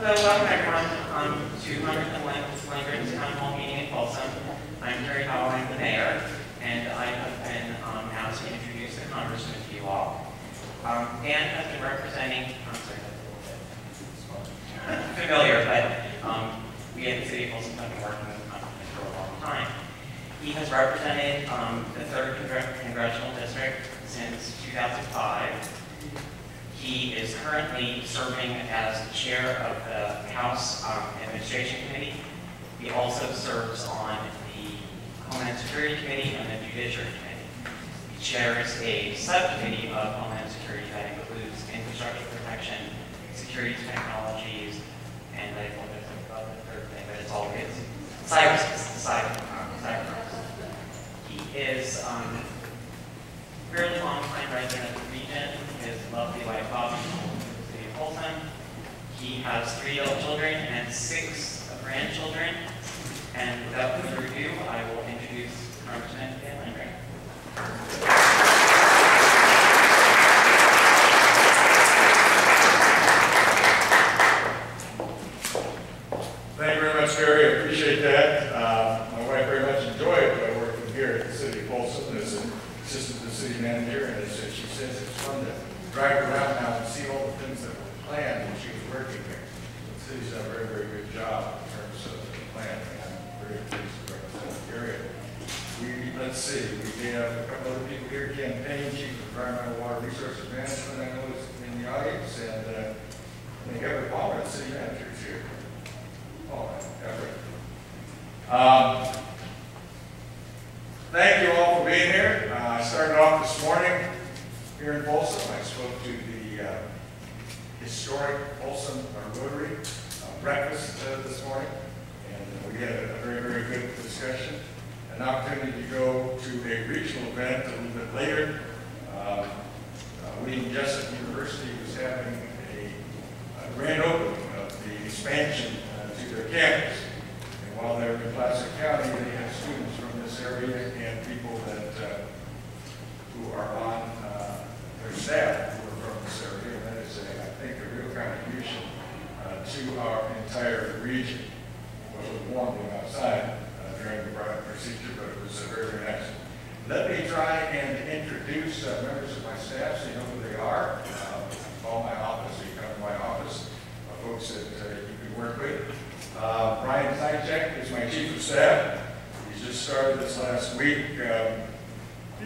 Hello, welcome everyone to Lungren's Town Hall meeting in Folsom. I'm Terry Howell, I'm the mayor, and I have been asked to introduce the congressman to you all. Dan has been representing, I'm sorry, that's a little bit familiar, but we at the City of Folsom have been working with the congressman for a long time. He has represented the 3rd Congressional District since 2005. He is currently serving as the chair of the House Administration Committee. He also serves on the Homeland Security Committee and the Judiciary Committee. He chairs a subcommittee of Homeland Security that includes infrastructure protection, security technologies, and I don't know about the third thing, but it's all his. Cyber. He is fairly long-time resident of the region. His lovely wife Bobby from the City of Folsom. He has 3 adult children and 6 grandchildren. And without further ado, I will introduce Congressman Dan Lungren. Thank you very much, Terry. I appreciate that. My wife very much enjoyed working here at the City of Folsom as an assistant to the city manager, and as she says, it's fun to drive around now and see all the things that were planned when she was working here. The city's done a very, very good job in terms of the planning, and I'm very pleased to represent let's see, we have a couple other people here, campaign chief of environmental water resources management, I know is in the audience, and I think Everett Palmer, the city manager, is here. Oh, Everett. Thank you all for being here. I started off this morning here in Folsom. I spoke to the historic Folsom Rotary breakfast this morning, and we had a very, very good discussion. An opportunity to go to a regional event a little bit later. William Jessup University was having a grand opening of the expansion to their campus. And while they're in Placer County, they have students from this area and people that who are on their staff who are from this area. And that is, I think, a real contribution to our entire region. It was warm being outside during the procedure, but it was very, very nice. Let me try and introduce members of my staff so you know who they are. Call my office, or you come to my office, folks that you can work with. Brian Steincheck is my chief of staff. He's just started this last week.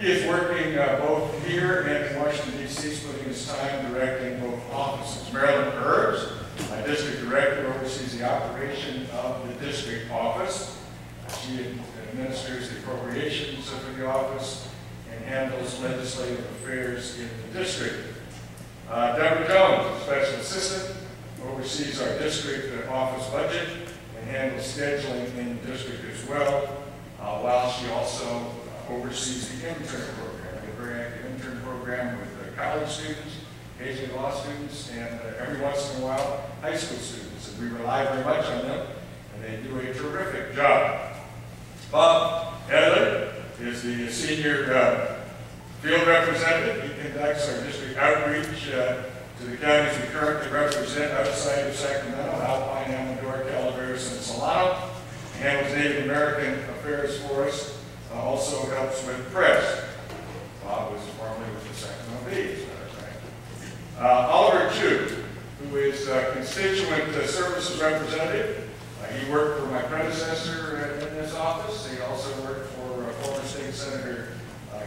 He is working both here and in Washington, D.C., splitting his time directing both offices. Marilyn Herbs, my district director, oversees the operation of the district office. She administers the appropriations for the office and handles legislative affairs in the district. Deborah Jones, special assistant, oversees our district office budget and handles scheduling in the district as well, while she also oversees the intern program. We have a very active intern program with college students, occasionally law students, and every once in a while, high school students. And we rely very much on them, and they do a terrific job. Bob Edler is the senior field representative. He conducts our district outreach to the counties we currently represent outside of Sacramento, Alpine, Amador, Calaveras, and Solano. He handles Native American affairs for us, also helps with press. Bob was formerly with the Sacramento Bee, as a matter of fact. Oliver Chu, who is constituent services representative. He worked for my predecessor in this office. He also worked for former State Senator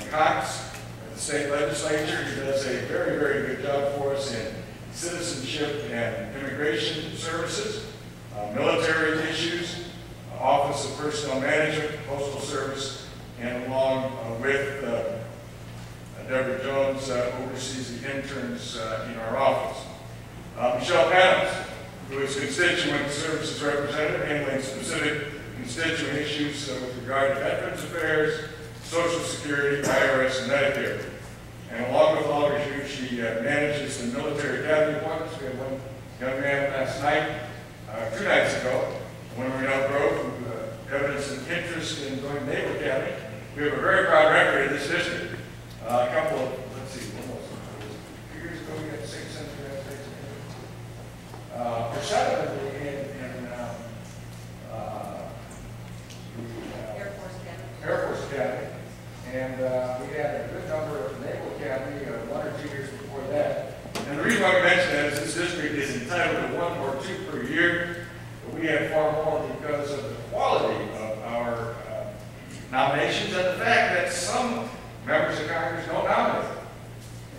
Cox in the state legislature. He does a very, very good job for us in citizenship and immigration services, military issues, Office of Personnel Management, Postal Service, and along with Deborah Jones oversees the interns in our office. Michelle Panos, who is constituent services representative, handling specific constituent issues with regard to Veterans Affairs, Social Security, IRS, and Medicare. And along with all of you, she manages the military academy appointments. We had one young man last night, 2 nights ago, when we were in Elk Grove, who evidenced an interest in going to Naval Academy. We have a very proud record in this district. A couple of, let's see, when was it? 2 years ago, we got the 6th Century United States or 7 in Air Force Academy. And we had a good number of Naval Academy 1 or 2 years before that. And the reason why we mention that is this district is entitled to 1 or 2 per year, but we have far more because of the quality of our nominations and the fact that some members of Congress don't nominate,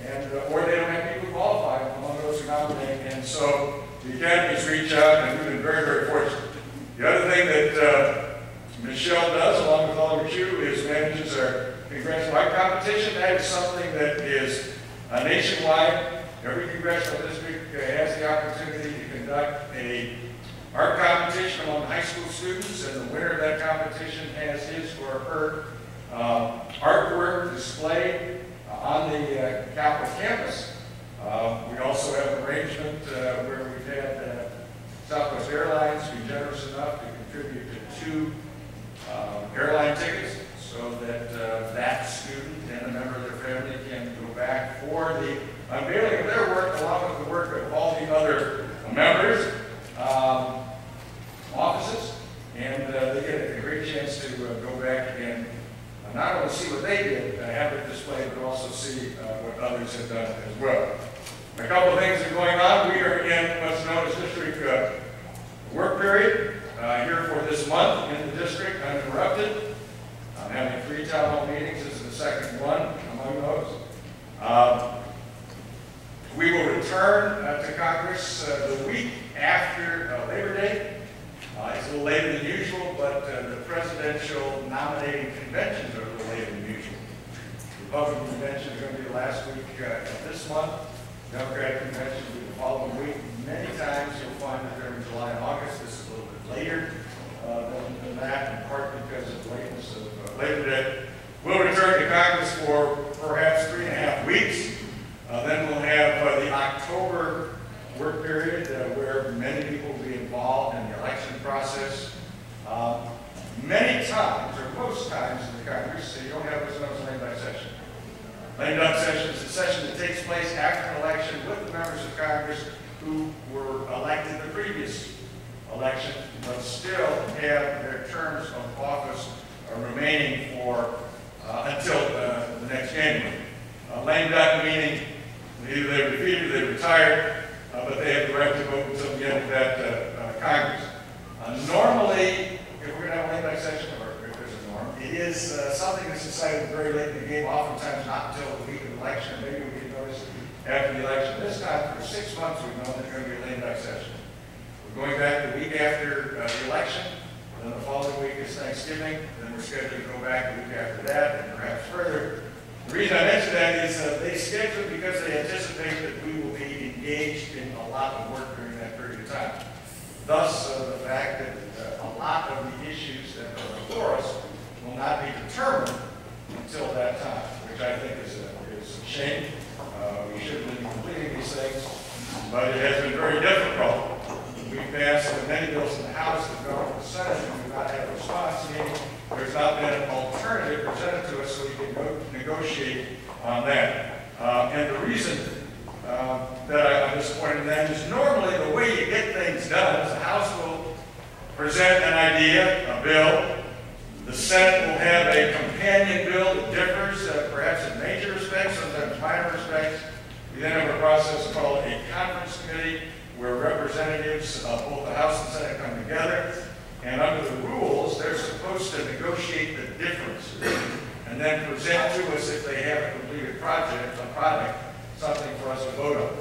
and or they don't have people qualified among those who nominate. And so the academies reach out, and we've been very, very fortunate. The other thing that Michelle does, along with Oliver Chu, is manages our congressional art competition. That is something that is nationwide. Every congressional district has the opportunity to conduct a art competition among high school students, and the winner of that competition has his or her artwork displayed on the Capitol campus. We also have an arrangement where we've had Southwest Airlines be generous enough to contribute to 2 airline tickets so that that student and a member of their family can go back for the unveiling of their work along with the work of all the other members, offices, and they get a great chance to go back and not only see what they did, have it displayed, but also see what others have done as well. A couple of things are going on. We are in what's known as district work period here for this month in the district, uninterrupted. Having 3 town hall meetings. This is the second one among those. We will return to Congress the week after Labor Day. It's a little later than usual, but the presidential nominating conventions are a little later than usual. The Republican convention is going to be the last week of this month. Democratic convention will be the following week. Many times you'll find that they're in July and August. This is a little bit later than that, in part because of the lateness of Labor Day. We'll return to Congress for perhaps 3.5 weeks. Then we'll have the October work period where many people will be involved in the election process. Many times, or most times in the Congress, you don't have what's known as lame duck session. Lame duck session is a session that takes place after an election with the members of Congress who were elected the previous election, but still have their terms of office remaining for until the next January. Lame duck meaning either they were defeated or they retired, but they have the right to vote until the end of that Congress. Normally, if we're going to have a lame duck session, or if there's a norm, it is something that's decided very late in the game, oftentimes not until the week of the election, or maybe we can notice after the election. This time, for 6 months, we've known there's going to be a lame duck session. We're going back the week after the election, then the following week is Thanksgiving, then we're scheduled to go back the week after that, and perhaps further. The reason I mention that is they schedule because they anticipate that we will be engaged in a lot of work during that period of time. Thus, the fact that a lot of the issues that are before us will not be determined until that time, which I think is a shame. We should have been completing these things, but it has been very difficult. We've passed many bills in the House that go to the Senate, and we've not had a response meeting. There's not been an alternative presented to us so we can negotiate on that. And the reason that I'm disappointed in that is normally the way you get things done is the House will present an idea, a bill. The Senate will have a companion bill that differs, perhaps in major respects, sometimes minor respects. We then have a process called a conference committee where representatives of both the House and Senate come together. And under the rules, they're supposed to negotiate the differences and then present to us, if they have a completed project, something for us to vote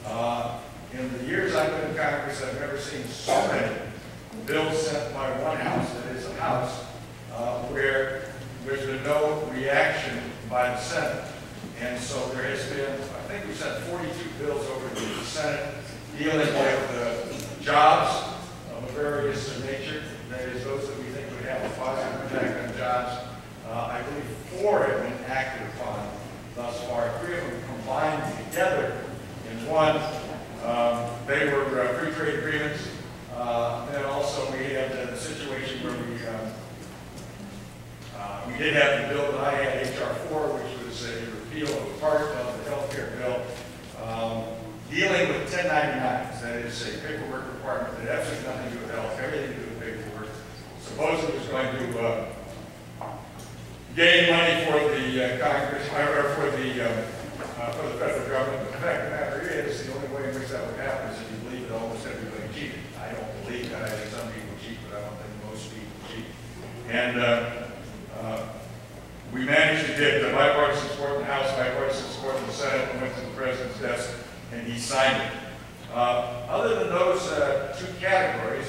on. In the years I've been in Congress, I've never seen so many bills sent by one House, that is the House, where there's been no reaction by the Senate. And so there has been, I think we sent 42 bills over to the Senate dealing with jobs of a various nature, that is those that we think would have a positive impact on jobs. I believe 4 have been acted upon thus far. 3 of them combined together in one. They were free trade agreements. Then also we had the situation where we did have the bill that I had, H.R. 4, which was a repeal of part of the health care bill, dealing with 1099s. That is a paperwork requirement that has absolutely nothing to do with health, everything to do with paperwork. Supposedly it was going to gain money for the Congress, or for the federal government. But the fact of the matter is, the only way in which that would happen is if you believe that almost everybody cheated. I don't believe that. I think some people cheat, but I don't think most people cheat. And we managed to get bipartisan support in the House, bipartisan support in the Senate, and went to the President's desk, and he signed it. Other than those 2 categories,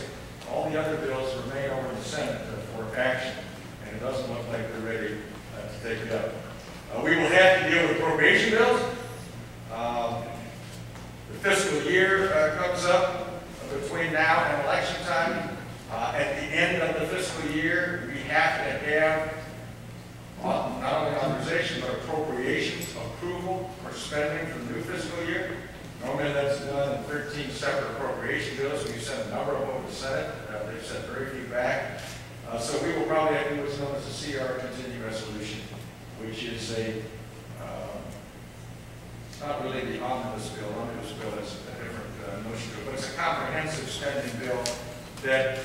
all the other bills remain over in the Senate for action, and it doesn't look like they're ready to take it up. We will have to deal with appropriation bills. The fiscal year comes up between now and election time. At the end of the fiscal year, we have to have not only authorization, but appropriations approval for spending for the new fiscal year. Normally that's done in 13 separate appropriation bills. We've sent a number of them over to the Senate. They've sent very few back. So we will probably have to do what's known as a CR continuing resolution, which is not really the omnibus bill. Omnibus bill is a different notion to it, but it's a comprehensive spending bill that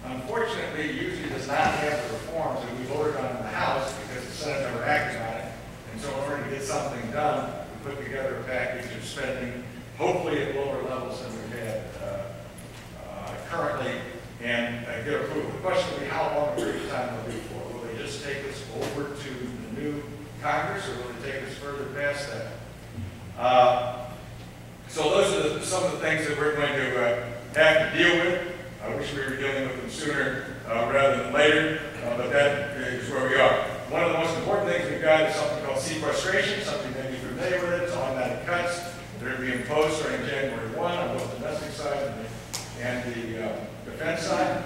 unfortunately usually does not have the reforms that we voted on in the House because the Senate never acted on it. And so in order to get something done, we put together a package of spending, hopefully at lower levels than we've had currently, and get approval. The question will be how long a period of time will be for. Will they just take us Congress, or will it take us further past that? So those are some of the things that we're going to have to deal with. I wish we were dealing with them sooner rather than later, but that is where we are. One of the most important things we've got is something called sequestration, something that you're familiar with. It's automatic cuts. They're to be imposed starting January 1 on both the domestic side and the defense side.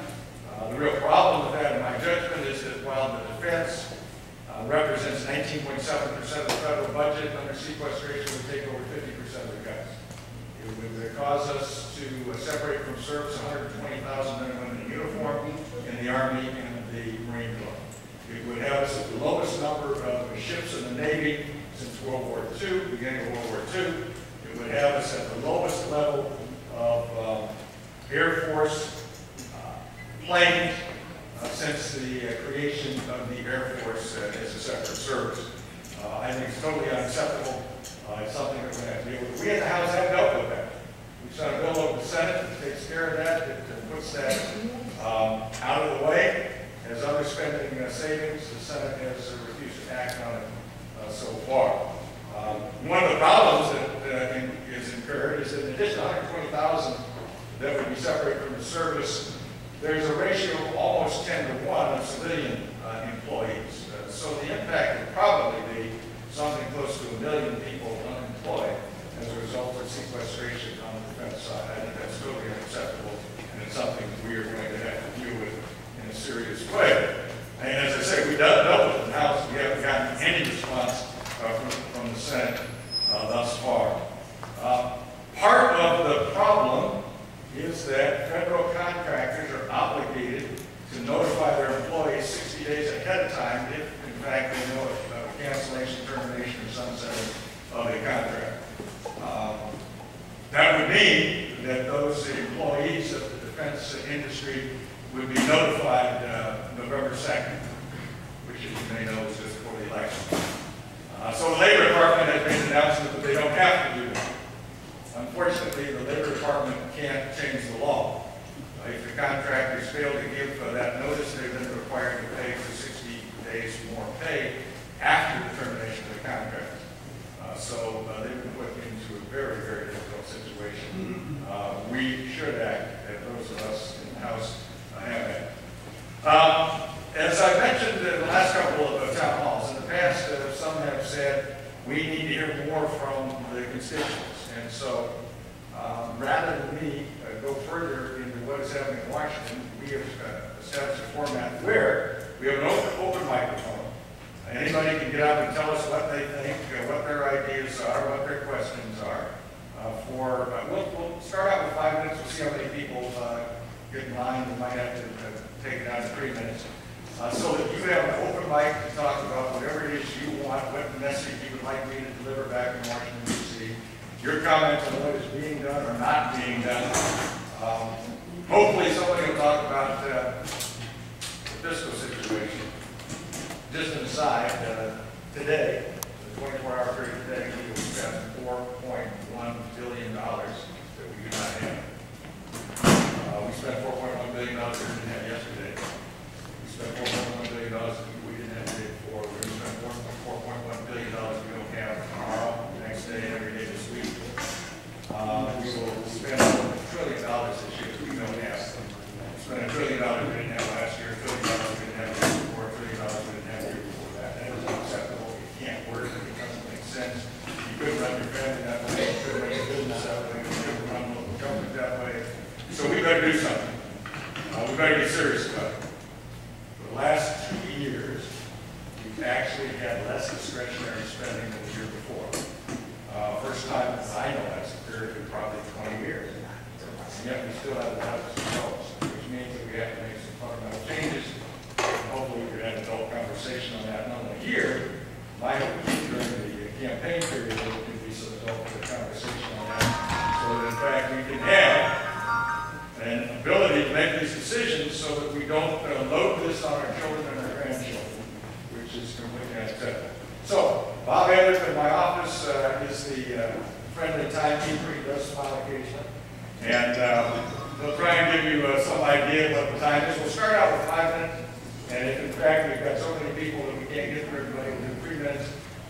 The real problem with that, in my judgment, is that while the defense represents 19.7% of the federal budget, under sequestration would take over 50% of the cuts. It would cause us to separate from service 120,000 men and women in uniform in the Army and the Marine Corps. It would have us at the lowest number of ships in the Navy since World War II, beginning of World War II. It would have us at the lowest level of Air Force planes since the creation of the Air Force as a separate service. I think it's totally unacceptable. It's something that we're going to have to deal with. We at the House have dealt with that. We sent a bill over the Senate that takes care of that, that puts that out of the way. As other spending savings, the Senate has refused to act on it so far. One of the problems that is incurred is that in addition to 120,000 that would be separated from the service, there's a ratio of almost 10 to 1 of civilian employees. So the impact would probably be something close to 1 million people unemployed as a result of sequestration on the defense side. I think that's totally unacceptable, and it's something we are going to have to deal with in a serious way. And as I say, we dealt with it in the House. We haven't gotten any response from the Senate thus far. Part of the problem is that federal contractors are obligated to notify their employees 60 days ahead of time if, in fact, they know of cancellation, termination, or sunsetting of a contract. That would mean that those employees of the defense industry would be notified November 2nd, which, as you may know, is just before the election. So the Labor Department has made an announcement that they don't have to do that. Unfortunately, the Labor Department can't change the law. If the contractors fail to give that notice, they've been required to pay for 60 days more pay after the termination of the contract. So they've been put into a very, very difficult situation. We should act, and those of us in the House have acted. As I mentioned in the last couple of town halls, in the past, some have said we need to hear more from the constituents. And so, rather than me go further into what is happening in Washington, we have established a format where we have an open microphone. Anybody can get up and tell us what they think, what their ideas are, what their questions are. We'll start out with 5 minutes. We'll see how many people get in line. We might have to take it down to 3 minutes. So that you have an open mic to talk about whatever it is you want, what message you would like me to deliver back in Washington, D.C. Your comments on what is being done or not being done. Hopefully somebody will talk about the fiscal situation. Just an aside, today, the 24-hour period today, we spent $4.1 billion that we do not have. We spent $4.1 billion that we didn't have yesterday. We spent $4.1 billion that we didn't have the day before. We're going to spend $4.1 billion we don't have tomorrow, the next day, every day this week. We will spend $1 trillion this year that we don't have. We spent $1 trillion we didn't have last year, $1 trillion we didn't have the year before, $1 trillion we didn't have the year before that. That is unacceptable. It can't work. It doesn't make sense. You couldn't run your family that way. You couldn't run your business that way. You couldn't run local government that way. So we better do something. We better get serious about it. For the last 2 years, we've actually had less discretionary spending than the year before. First time I know that's occurred in probably 20 years. And yet we still have a lot of results, which means that we have to make some fundamental changes. And hopefully we can have an adult conversation on that, not only here. My hope is during the campaign period there can be some adult conversation on that, so that in fact we can have an ability to make these decisions so that we don't load this on our children and our grandchildren, which is completely unacceptable. So, Bob Edwards in my office is the friendly timekeeper. He does smile occasionally. And he'll try and give you some idea of what the time is. We'll start out with 5 minutes. And if in fact we've got so many people that we can't get through everybody, we'll do 3 minutes.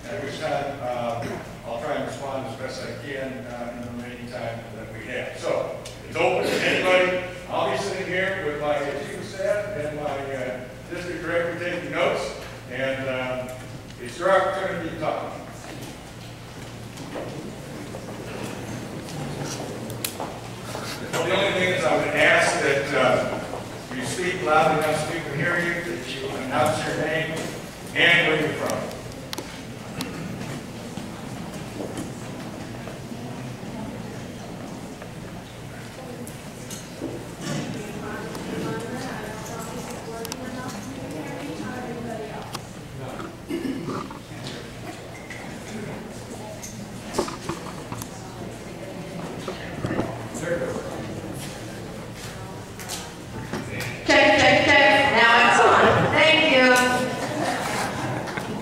at which time I'll try and respond as best I can in the remaining time that we have. So it's open to anybody. I'll be sitting here with my chief of staff and my district director taking notes, and it's your opportunity to talk. Well, the only thing is I would ask that you speak loud enough so we can hear you, that you announce your name and where you're from.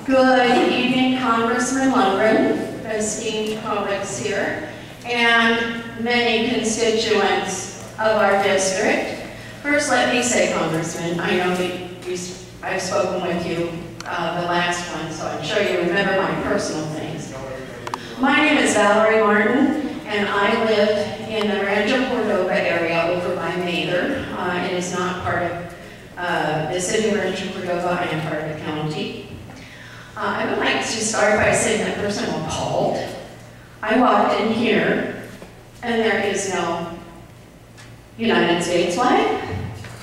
Good evening, Congressman Lungren, esteemed colleagues here, and many constituents of our district. First, let me say, Congressman, I know that I've spoken with you the last one, so I'm sure you remember my personal things. My name is Valerie Martin, and I live in the Rancho Cordova area over by Mather. It is not part of the city of Rancho Cordova. I am part of the county. I would like to start by saying that first I'm appalled. I walked in here, and there is no United States flag.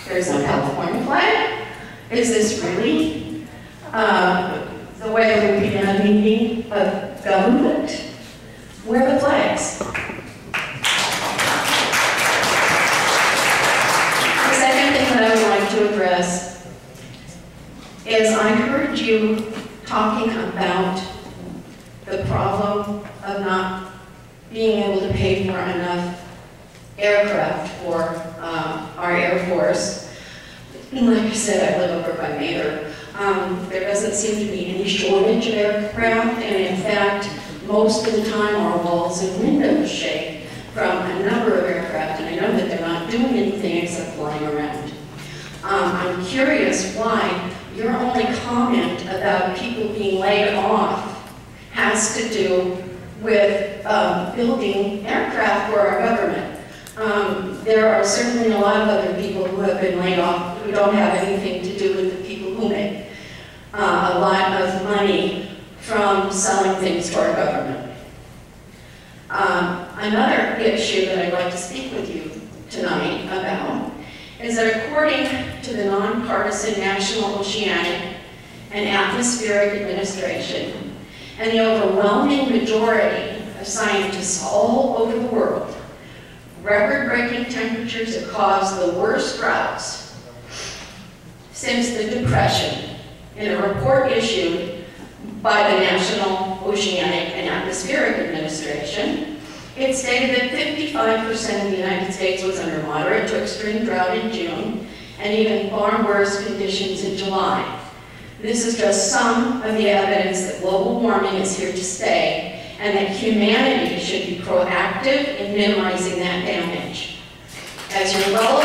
There's no California flag. Is this really the way we begin a meeting of government? Where are the flags? The second thing that I would like to address is I heard you talking about the problem of not being able to pay for enough aircraft for our Air Force. And like I said, I live over by Mather. There doesn't seem to be any shortage of aircraft, and in fact, most of the time our walls and windows shake from a number of aircraft, and I know that they're not doing anything except flying around. I'm curious why your only comment about people being laid off has to do with building aircraft for our government. There are certainly a lot of other people who have been laid off who don't have anything to do with the people who make a lot of money from selling things to our government. Another issue that I'd like to speak with you tonight about is that according to the Nonpartisan National Oceanic and Atmospheric Administration, and the overwhelming majority of scientists all over the world, record-breaking temperatures have caused the worst droughts since the Depression. In a report issued by the National Oceanic and Atmospheric Administration, it stated that 55% of the United States was under moderate to extreme drought in June, and even far worse conditions in July. This is just some of the evidence that global warming is here to stay, and that humanity should be proactive in minimizing that damage. As you're well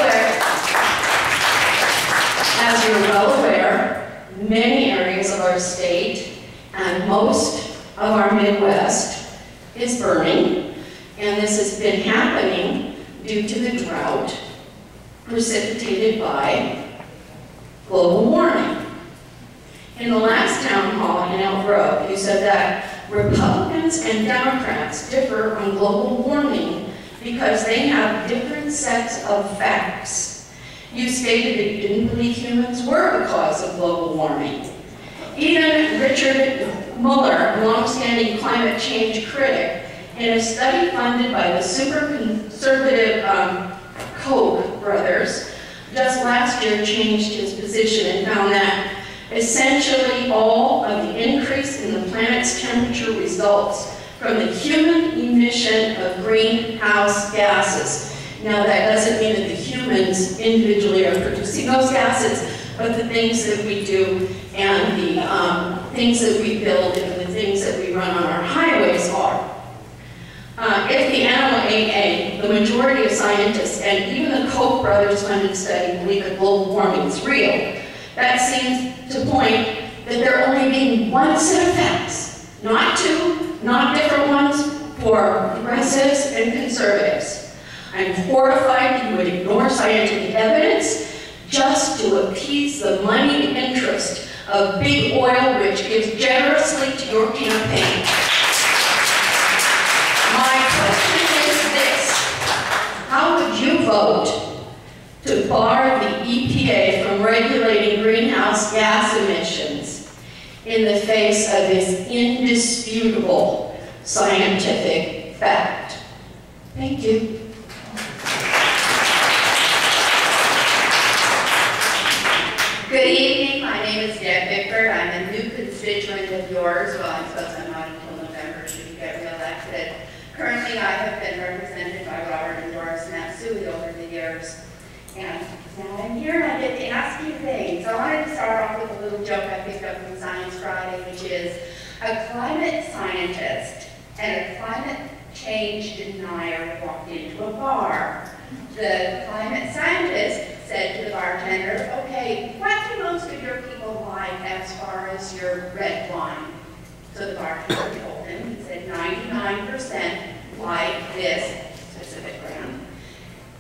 aware, many areas of our state and most of our Midwest is burning. And this has been happening due to the drought precipitated by global warming. In the last town hall in Elk Grove, you said that Republicans and Democrats differ on global warming because they have different sets of facts. You stated that you didn't believe humans were the cause of global warming. Even Richard Muller, a longstanding climate change critic, in a study funded by the super conservative Koch brothers, just last year changed his position and found that essentially all of the increase in the planet's temperature results from the human emission of greenhouse gases. Now that doesn't mean that the humans individually are producing those gases, but the things that we do and the things that we build and the things that we run on our highways are. If the animal ate, the majority of scientists and even the Koch brothers funded study believe that global warming is real. That seems to point that there only being one set of facts Not two, not different ones, for progressives and conservatives. I'm horrified you would ignore scientific evidence just to appease the moneyed interest of big oil, which gives generously to your campaign. My question is this: how would you vote to bar the EPA from regulating greenhouse gas emissions in the face of this indisputable scientific fact? Thank you. Good evening, my name is Deb Bickford. I'm a new constituent of yours. Well, I suppose I'm not until November should you get reelected. Currently, I have been represented by Robert and Doris Matsui over the years. And now I'm here and I get to ask you things. I wanted to start off with a little joke I picked up from Science Friday, which is a climate scientist and a climate change denier walked into a bar. The climate scientist said to the bartender, okay, what do most of your people like as far as your red wine? So the bartender told him, he said 99% like this specific brand.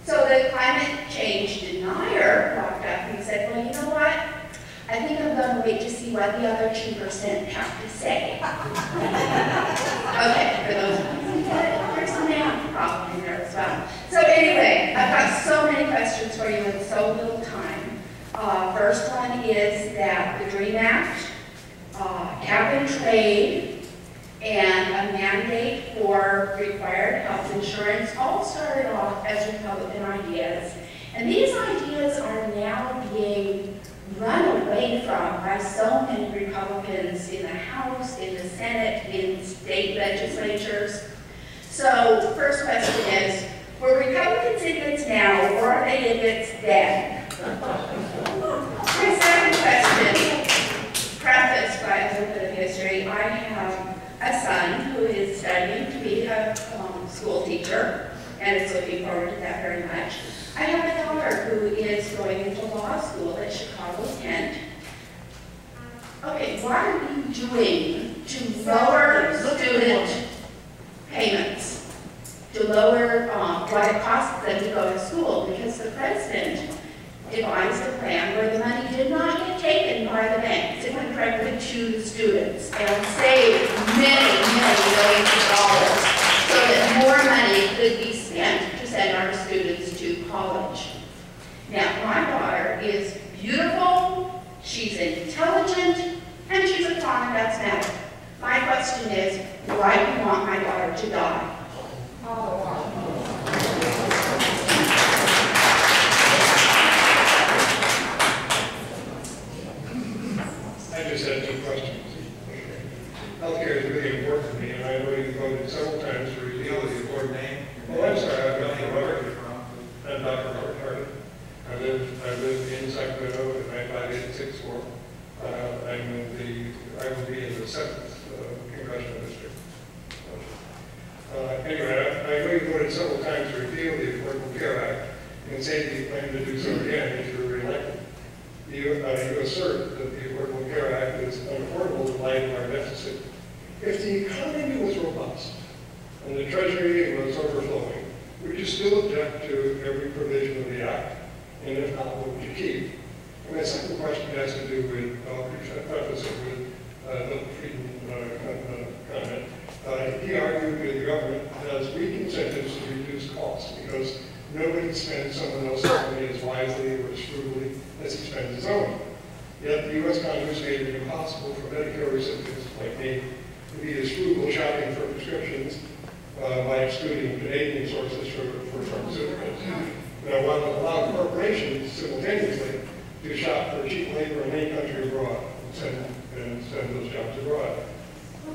So the climate change denier walked up and said, well, you know what? I think I'm going to wait to see what the other 2% have to say. Okay, for those of you who get it, there's a math problem in there as well. So anyway, I've got so many questions for you in so little time. First one is that the DREAM Act, cap and trade, and a mandate for required health insurance all started off as Republican ideas. And these ideas are now being run away from by so many Republicans in the House, in the Senate, in state legislatures. So, first question is, were Republicans idiots now, or are they idiots then? My second question, prefaced by a little bit of history, I have a son who is studying to be a school teacher, and is looking forward to that very much. I have a daughter who is going into law school at Chicago, Kent. Okay, what are you doing to lower student payments, to lower what it costs them to go to school? Because the president devised a plan where the money did not get taken by the banks. It went directly to the students and saved many, many millions of dollars so that more money could be spent to send our students to college. Now, my daughter is beautiful, she's intelligent, and she's a chronic asthmatic. My question is, why do you want my daughter to die? I just had two questions. Healthcare is really important to me, and I've already voted several times to repeal the board name. Oh, I'm sorry, I'm Dr. Robert. I'm Dr. Robert Harden. I live in Sacramento at 95864. I will be in the 7th congressional district. Anyway, I know you voted several times to repeal the Affordable Care Act and say that you plan to do so again if you're reelected. You assert that the Affordable Care Act is unaffordable in light of our deficit. If the economy was robust and the Treasury was overflowing, would you still object to every provision of the Act? And if not, what would you keep? And my second question has to do with, I'll preface it with Milton Friedman comment. He argued that the government has weak incentives to reduce costs because nobody spends someone else's money as wisely or as frugally as he spends his own. Yet the U.S. Congress made it impossible for Medicare recipients like me to be as frugal shopping for prescriptions by excluding Canadian sources for pharmaceuticals. Now, while it allowed corporations simultaneously to shop for cheap labor in any country abroad and send those jobs abroad,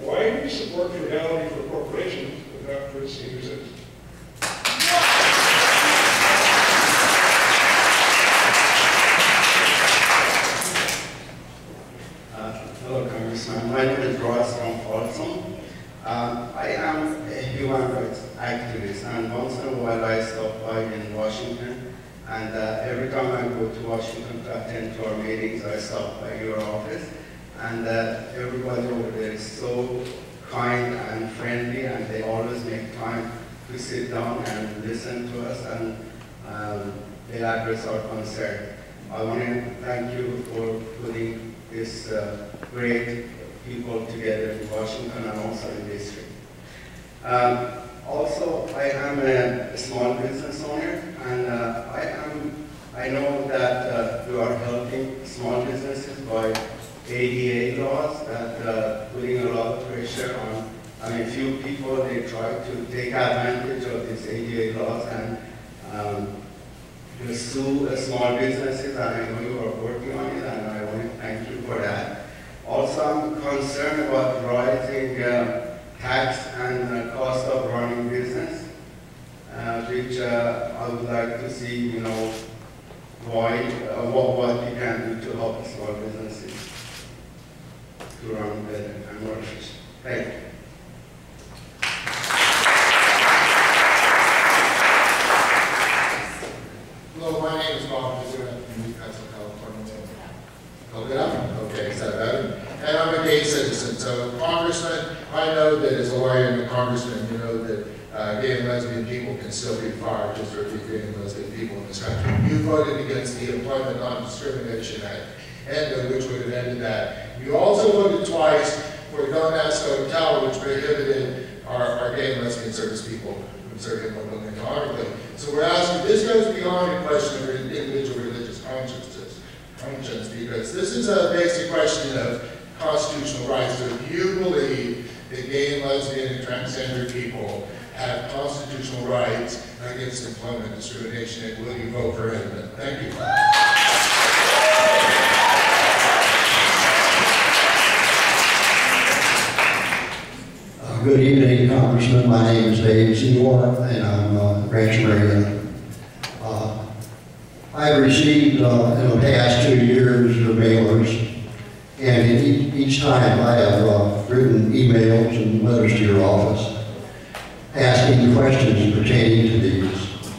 why do you support frugality for corporations but not for senior citizens? Hello, Congressman. My name is Ross from Folsom. I am a human rights activist, and once in a while I stop by in Washington. And every time I go to Washington to attend to our meetings, I stop by your office. And everybody over there is so kind and friendly, and they always make time to sit down and listen to us, and they address our concern. I want to thank you for putting this great people together in Washington and also in the district. Also, I am a small business owner, and I know that we are helping small businesses by ADA laws that putting a lot of pressure on. I mean, few people, they try to take advantage of these ADA laws and sue small businesses, and I know you are working on it, and I want to thank you for that. Also, I'm concerned about rising tax and cost of running business, which I would like to see, you know, why, what we can do to help small businesses to run better and more efficient. Thank you. Hello, my name is Bob Mizuno from Newcastle, California. Hold it up? Okay, is that better? And I'm a gay citizen, so Congressman, I know that as a lawyer and a congressman, you know that gay and lesbian people can still be fired just for being gay and lesbian people in this country. You voted against the Employment Non-Discrimination Act, which would have ended that. You also voted twice for the Don't Ask Don't Tell, which prohibited our gay and lesbian service people from serving locally and economically. So we're asking, this goes beyond a question of individual religious conscience, because this is a basic question of constitutional rights. So if you believe that gay and lesbian and transgender people have constitutional rights against employment discrimination, will you vote for it? Thank you. Good evening, Congressman. My name is Dave Seymour, and I'm Ranch Marion. I've received in the past 2 years your mailers, and each time I have written emails and letters to your office asking questions pertaining to these.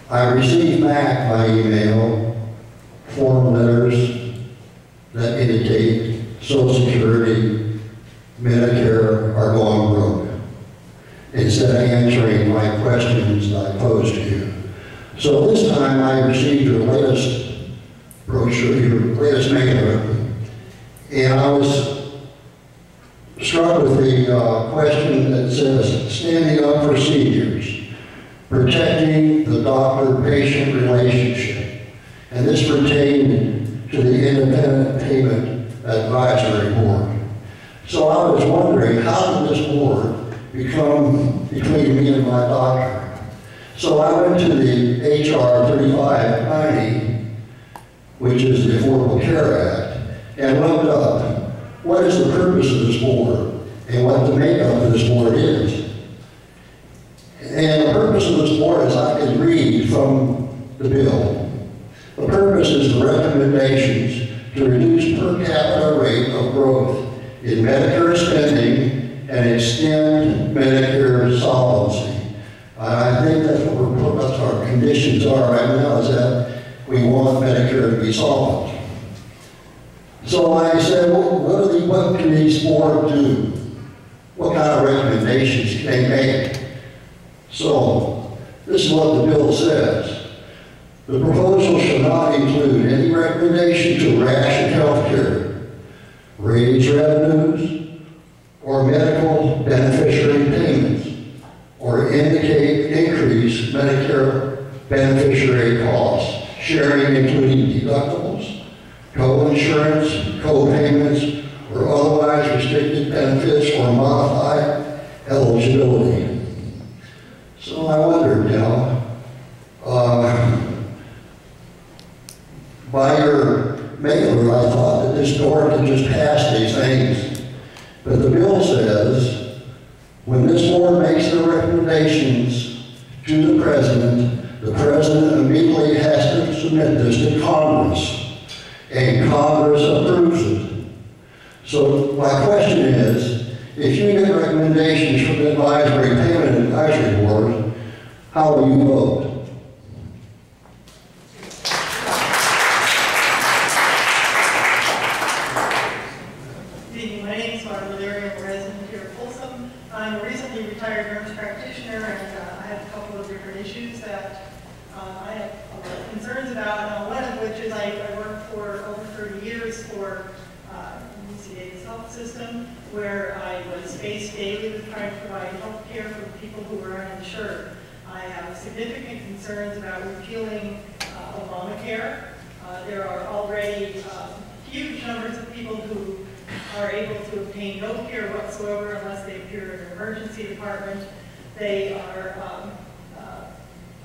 I received back by email form letters that indicate Social Security, Medicare are going broke, instead of answering my questions that I posed to you. So this time I received your latest brochure, your latest mailer, and I was struck with the question that says, standing up for seniors, protecting the doctor-patient relationship. And this pertained to the Independent Payment Advisory Board. So I was wondering, how did this board become between me and my doctor? So I went to the HR 3590, which is the Affordable Care Act, and looked up what is the purpose of this board and what the makeup of this board is. And the purpose of this board, as I can read from the bill, the purpose is the recommendations to reduce per capita rate of growth in Medicare spending and extend Medicare solvency. I think that's what our conditions are right now, is that we want Medicare to be solvent. So I said, well, what can these boards do? What kind of recommendations can they make? So this is what the bill says. The proposal shall not include any recommendation to ration health care, raise revenues, or medical beneficiary payments, or increase Medicare beneficiary costs, sharing including deductibles, co-insurance, co-payments, or otherwise restricted benefits or modified eligibility. So I wondered, you know, by your mailer, I thought that this board could just pass these things. But the bill says, when this board makes their recommendations to the president immediately has to submit this to Congress, and Congress approves it. So my question is, if you get recommendations from the Payment Advisory Board, how will you vote? My name is Barbara Larry. I'm a resident here of Folsom. different issues that I have a lot of concerns about, one of which is I worked for over 30 years for UCA's health system, where I was faced daily with trying to provide health care for people who were uninsured. I have significant concerns about repealing Obamacare. There are already huge numbers of people who are able to obtain no care whatsoever unless they appear in an emergency department. They are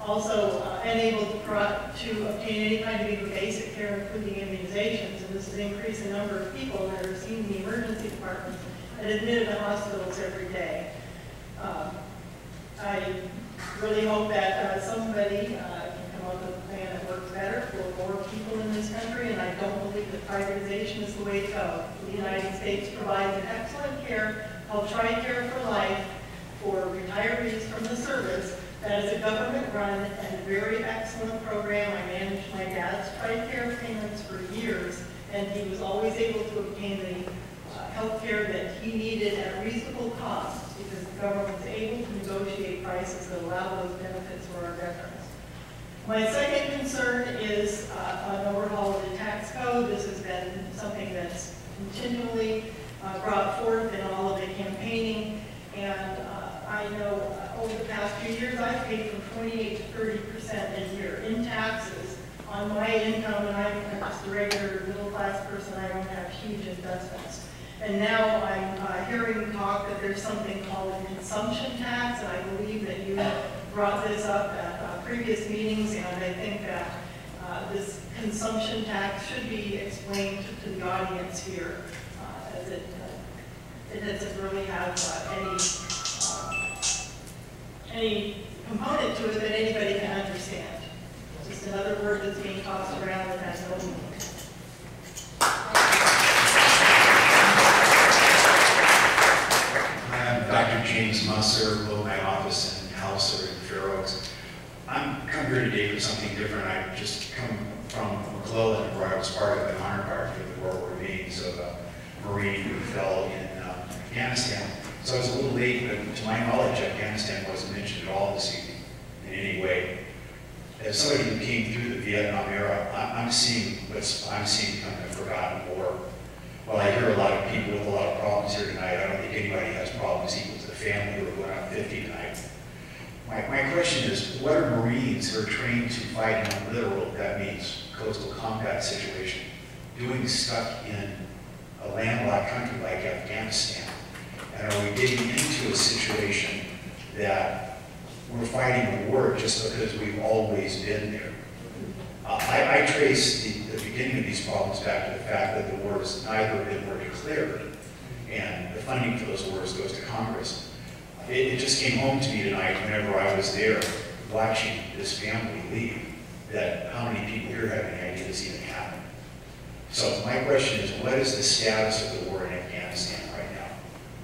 also unable to obtain any kind of even basic care, including immunizations, and this has increased the number of people that are seen in the emergency department and admitted to hospitals every day. I really hope that somebody can come up with a plan that works better for more people in this country, and I don't believe that privatization is the way to go. The United States provides an excellent care called TRICARE for Life for retirees from the service. That is a government-run and very excellent program. I managed my dad's TRICARE payments for years, and he was always able to obtain the health care that he needed at a reasonable cost because the government was able to negotiate prices that allow those benefits for our veterans. My second concern is an overhaul of the tax code. This has been something that's continually brought forth in all of the campaigning, and I know over the past few years I've paid from 28 to 30% a year in taxes on my income, and I'm just a regular middle-class person. I don't have huge investments. And now I'm hearing talk that there's something called a consumption tax, and I believe that you brought this up at previous meetings, and I think that this consumption tax should be explained to the audience here, as it doesn't really have any component to it that anybody can understand. It's just another word that's being tossed around that has no meaning. I'm Dr. James Musser, below my office in Hauser in Fair Oaks. I'm come here today for something different. I've just come from McClellan, where I was part of an honor guard for the War remains of a Marine who fell in Afghanistan. So I was a little late, but to my knowledge, Afghanistan wasn't mentioned at all this evening in any way. As somebody who came through the Vietnam era, I'm seeing kind of a forgotten war. While I hear a lot of people with a lot of problems here tonight, I don't think anybody has problems equal to the family who are going on 50 tonight. My question is, what are Marines who are trained to fight in a literal, that means coastal combat situation, doing stuck in a landlocked country like Afghanistan? And are we getting into a situation that we're fighting a war just because we've always been there? I trace the beginning of these problems back to the fact that the wars neither of them were declared, and the funding for those wars goes to Congress. It just came home to me tonight whenever I was there watching this family leave, that how many people here have any idea this even happened. So my question is, what is the status of the war in Afghanistan right now?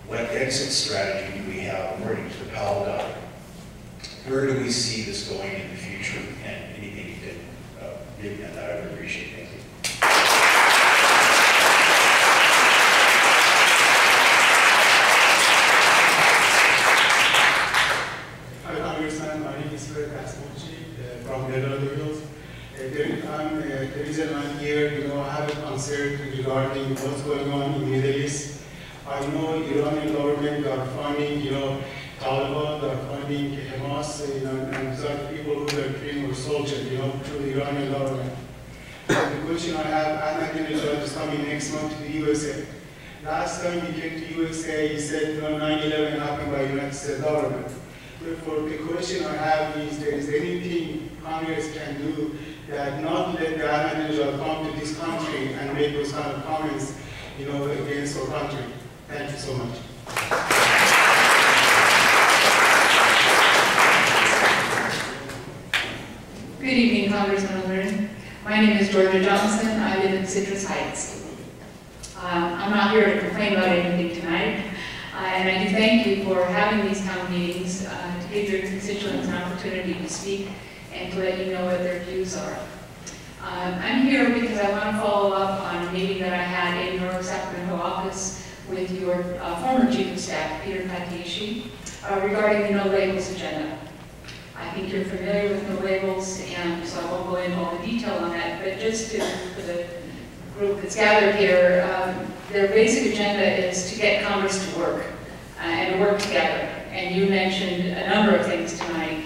What exit strategy do we have according to the Powell Doctrine? Where do we see this going in the future? And anything you could give me on that, I would appreciate it. Thank you. Hi, Congressman. My name is Fred Asmuchi from the Hills. The reason I'm here, I have a concern regarding what's going on in the Middle East. I know Iranian government are funding, Taliban, they are funding Hamas, and these are people who are trained or soldiers, through the Iranian government. The question I have, Ahmadinejad is coming next month to the USA. Last time he came to USA, he said, 9/11 happened by the United States government. Therefore, the question I have is, there is anything Congress can do that not let the Ahmadinejad come to this country and make those kind of comments, against our country. Thank you so much. Good evening, Congressman Lungren. My name is Georgia Johnson. I live in Citrus Heights. I'm not here to complain about anything tonight, and I do thank you for having these town meetings to give your constituents an opportunity to speak and to let you know what their views are. I'm here because I want to follow up on a meeting that I had in your Sacramento office with your former Chief of Staff, Peter Katishi, regarding the no labels agenda. I I think you're familiar with no labels, and so I won't go into all the detail on that, but just for the group that's gathered here, their basic agenda is to get Congress to work and to work together. And you mentioned a number of things tonight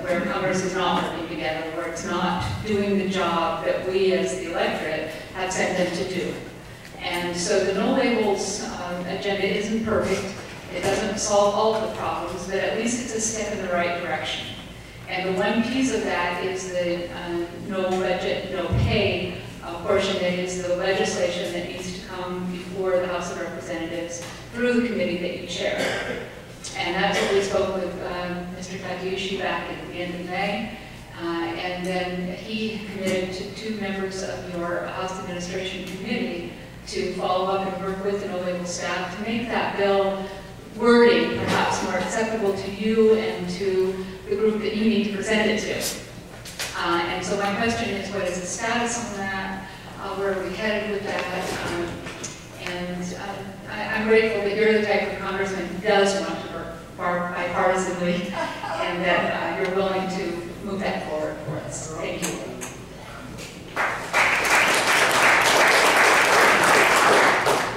where Congress is not working together, where it's not doing the job that we as the electorate have sent them to do. And so the no labels agenda isn't perfect. It doesn't solve all of the problems, but at least it's a step in the right direction. And the one piece of that is the no budget, no pay portion that is the legislation that needs to come before the House of Representatives through the committee that you chair. And that's what we spoke with Mr. Katiushi back at the end of May. And then he committed to 2 members of your House Administration Committee to follow up and work with the no label staff to make that bill wording perhaps more acceptable to you and to the group that you need to present it to. And so my question is, what is the status on that? Where are we headed with that? I'm grateful that you're the type of congressman who does want to work bipartisanly and that you're willing to move that forward for us. Thank you.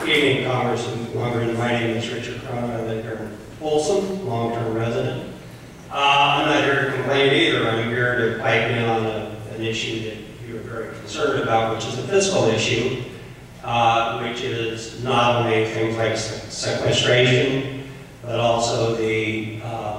Good evening, Congressman Lungren. My name is Richard Cronin. I live here in Folsom, long-term resident. I'm not here to complain either. I'm here to pipe in on an issue that you are very concerned about, which is a fiscal issue, which is not only things like sequestration, but also the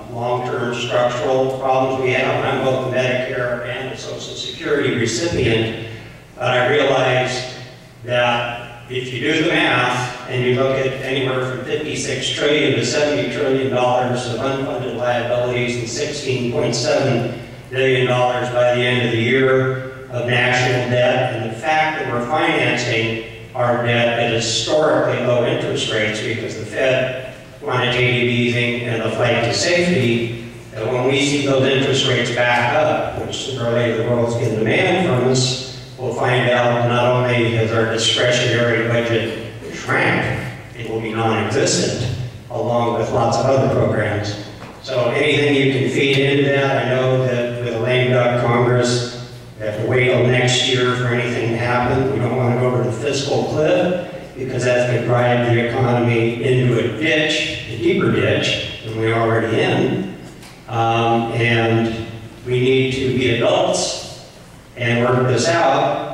long-term structural problems we have. I'm both a Medicare and a Social Security recipient, but I realize that if you do the math and you look at anywhere from $56 trillion to $70 trillion of unfunded liabilities and $16.7 billion by the end of the year of national debt, and the fact that we're financing our debt at historically low interest rates because the Fed quantitative easing and the flight to safety, that when we see those interest rates back up, which sooner or later the world's going to demand from us, we'll find out not only has our discretionary budget shrank, it will be non-existent, along with lots of other programs. So anything you can feed into that, I know that with a lame duck Congress, we have to wait till next year for anything to happen. We don't want to go over the fiscal cliff, because that's going to drive the economy into a ditch, a deeper ditch than we're already in. And we need to be adults and work this out.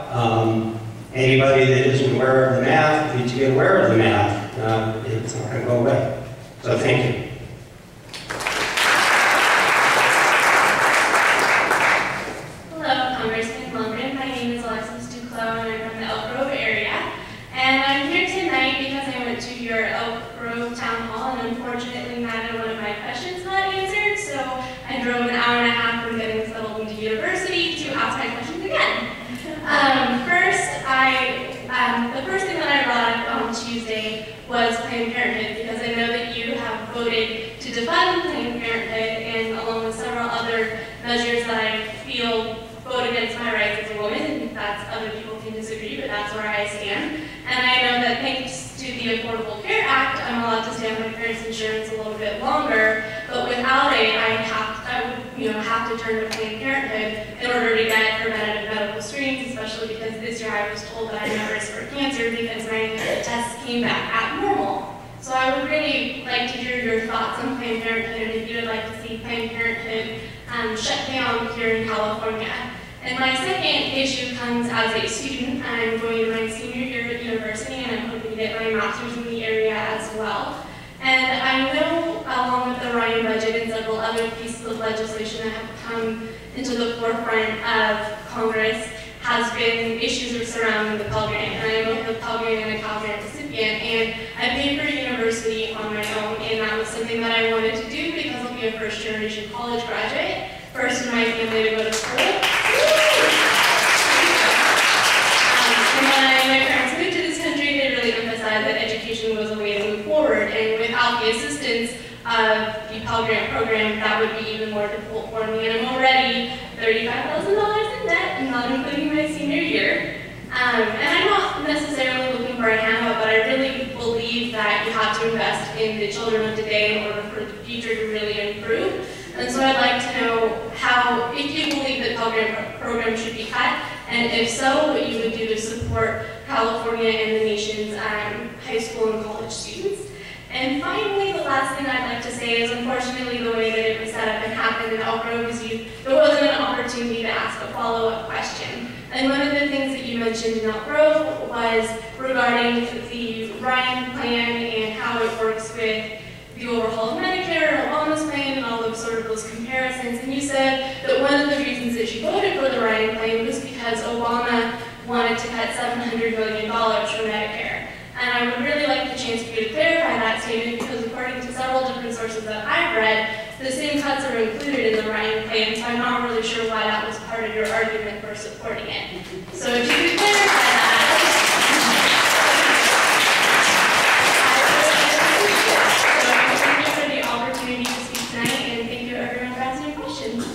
Anybody that isn't aware of the math needs to get aware of the math. It's not going to go away. So thank you. Hello, Congressman Lungren. My name is Alexis Duclos, and I'm from the Elk Grove area. And I'm here tonight because I went to your Elk Grove town hall, and unfortunately neither one of my questions got answered, so I drove an hour and a half from getting settled into university to ask my questions again. The first thing that I brought up on Tuesday was Planned Parenthood, because I know that you have voted to defund Planned Parenthood, and along with several other measures that I feel vote against my rights as a woman, and that's other people can disagree, but that's where I stand. And I know that thanks to the Affordable Care Act, I'm allowed to stay on my parents' insurance a little bit longer, but without it, I would have to turn to Planned Parenthood in order to get preventative medical screenings, especially because this year I was told that I had risk for cancer because my tests came back abnormal. So I would really like to hear your thoughts on Planned Parenthood, and if you would like to see Planned Parenthood shut down here in California. And my second issue comes as a student. I'm going to my senior year at university, and I'm hoping to get my master's in the area as well. And I know, along with the Ryan budget and several other pieces of legislation that have come into the forefront of Congress, has been issues surrounding the Pell Grant. And I am both a Pell Grant and a Cal Grant recipient, and I paid for university on my own, and that was something that I wanted to do because I'll be a first-generation college graduate, first in my family to go to school. And when my parents moved to this country, they really emphasized that education was a way to move forward, and without the assistance of the Pell Grant program, that would be even more difficult for me. And I'm already $35,000 in debt, not including my senior year. And I'm not necessarily looking for a handout, but I really believe that you have to invest in the children of today in order for the future to really improve. And so I'd like to know how, if you believe that Pell Grant program should be cut, and if so, what you would do to support California and the nation's high school and college students. And finally, the last thing I'd like to say is, unfortunately, the way that it was set up and happened in Elk Grove is there wasn't an opportunity to ask a follow-up question. And one of the things that you mentioned in Elk Grove was regarding the Ryan plan and how it works with the overhaul of Medicare and Obama's plan and all of sort of those comparisons. And you said that one of the reasons that you voted for the Ryan plan was because Obama wanted to cut $700 million from Medicare. And I would really like the chance for you to clarify that statement, because according to several different sources that I've read, the same cuts are included in the Ryan plan, so I'm not really sure why that was part of your argument for supporting it. So if you could clarify that. Thank you for the opportunity to speak tonight, and thank you everyone for asking questions.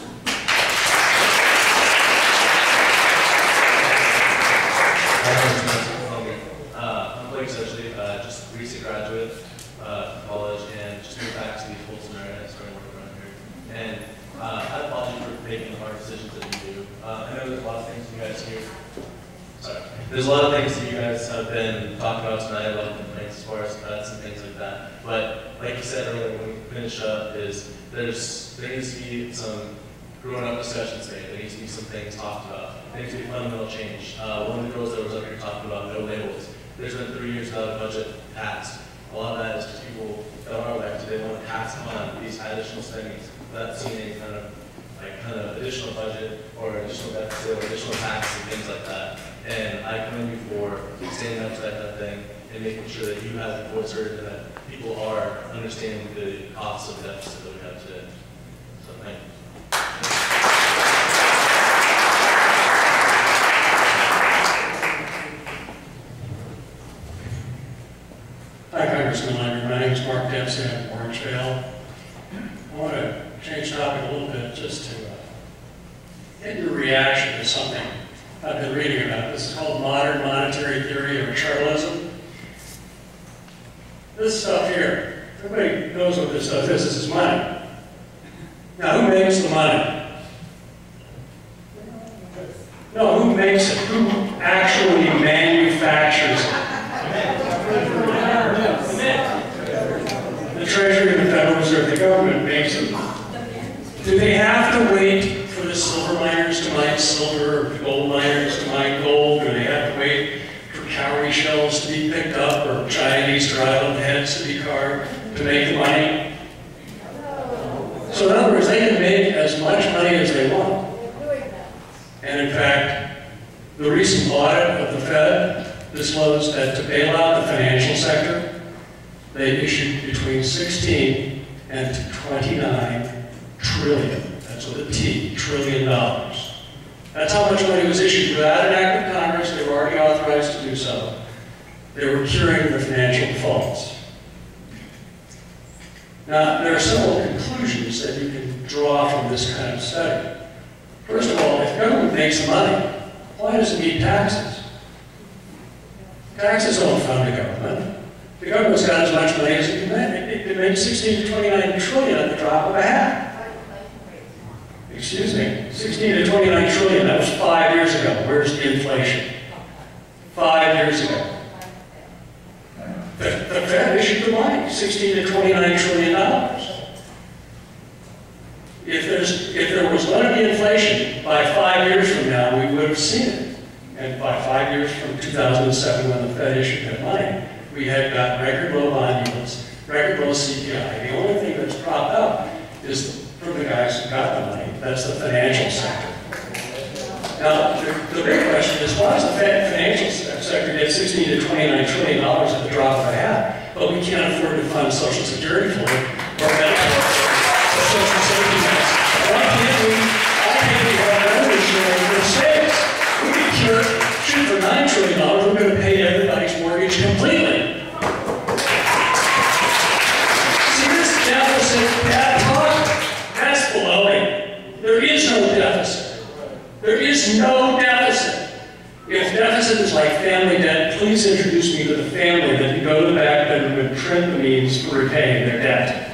Essentially, just a recent graduate from college and just moved back to the Folsom area and started working around here. And I applaud you for making the hard decisions that you do. I know there's a lot of things you guys here. Sorry. There's a lot of things that you guys have been talking about tonight, a lot of complaints as far as cuts and things like that. But like you said earlier when we finished up, is there needs to be some grown-up discussions made. There needs to be some things talked about. There needs to be fundamental change. One of the girls that was up here talking about no labels. There's been 3 years without a budget passed. A lot of that is just people that are elected, they want to pass on these additional spendings without seeing any kind of additional budget or additional deficit or additional tax and things like that. And I commend you for standing up to that kind of thing and making sure that you have your voice heard and that people are understanding the costs of the deficit that we have today. So thank you. Hi, Congressman Lungren. My name is Mark Dempsey. I'm from Orangevale. I want to change topic a little bit just to get your reaction to something I've been reading about. This is called modern monetary theory or chartalism. This stuff here, everybody knows what this stuff is. This is money. Now, who makes the money? No, who makes it? Who actually manufactures it? The Treasury, the Federal Reserve, the government makes them. Do they have to wait for the silver miners to mine silver, or gold miners to mine gold, or they have to wait for cowrie shells to be picked up, or Chinese drive-up heads to be carved to make the money? So in other words, they can make as much money as they want. And in fact, the recent audit of the Fed disclosed that to bail out the financial sector, they issued between 16 and 29 trillion, that's with a T, trillion dollars. That's how much money was issued without an act of Congress. They were already authorized to do so. They were curing the financial defaults. Now, there are several conclusions that you can draw from this kind of study. First of all, if government makes money, why does it need taxes? Taxes don't fund the government. The government's got as much money as it can make. It made 16 to 29 trillion at the drop of a hat. Excuse me, 16 to 29 trillion, that was 5 years ago. Where's the inflation? 5 years ago. The Fed issued the money, 16 to 29 trillion dollars. If there was going to be inflation, by 5 years from now, we would have seen it. And by 5 years from 2007, when the Fed issued that money, we had got record low bond yields, record low CPI. The only thing that's propped up is from the guys who got the money. That's the financial sector. Now, the big question is, why does the financial sector get 16 to 29 trillion dollars at the drop of a hat, but we can't afford to fund Social Security for it, or Medicare, or Social Safety nets? Why can't we have revenue sharing for states? We could shoot for $9 trillion, we're going to pay everybody's mortgage completely. See, this deficit, bad talk, that's baloney. There is no deficit. There is no deficit. If deficit is like family debt, please introduce me to the family that can go to the back bedroom and print the means for repaying their debt.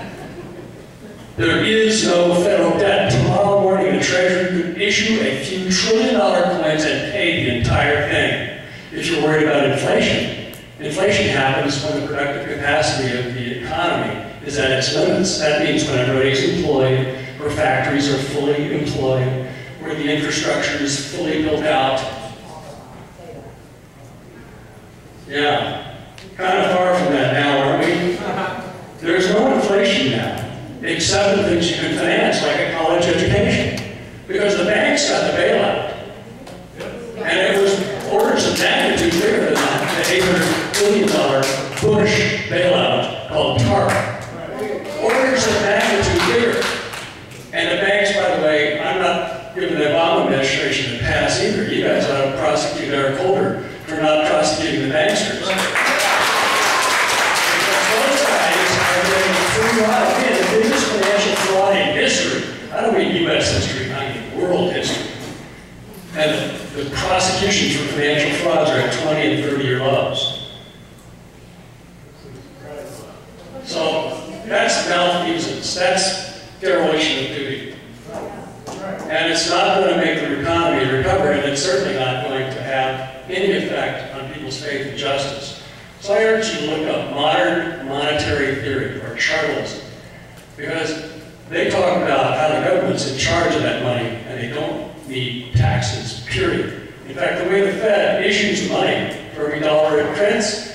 There is no federal debt. Tomorrow morning, the Treasury could issue a few trillion-dollar coins and pay the entire thing. If you're worried about inflation, inflation happens when the productive capacity of the economy is at its limits. That means when everybody's employed, where factories are fully employed, where the infrastructure is fully built out. Yeah, kind of far from that now, aren't we? There's no inflation now, except the things you can finance, like a college education, because the banks got the bailout. And it was orders of magnitude bigger than that, the $800 billion Bush bailout called TARP. Orders of magnitude bigger. And the banks, by the way, I'm not giving the Obama administration a pass either. You guys ought to prosecute Eric Holder for not prosecuting the banksters. Because those guys are getting a free ride. Again, the biggest financial fraud in history. I don't mean U.S. history, I mean world history. And the prosecutions for financial frauds are at 20 and 30-year lows. So that's malfeasance. That's dereliction of duty. And it's not going to make the economy recover, and it's certainly not going to have any effect on people's faith in justice. So I urge you to look up modern monetary theory, or chartalism, because they talk about how the government's in charge of that money, and they don't need taxes, period. In fact, the way the Fed issues money for every dollar it prints,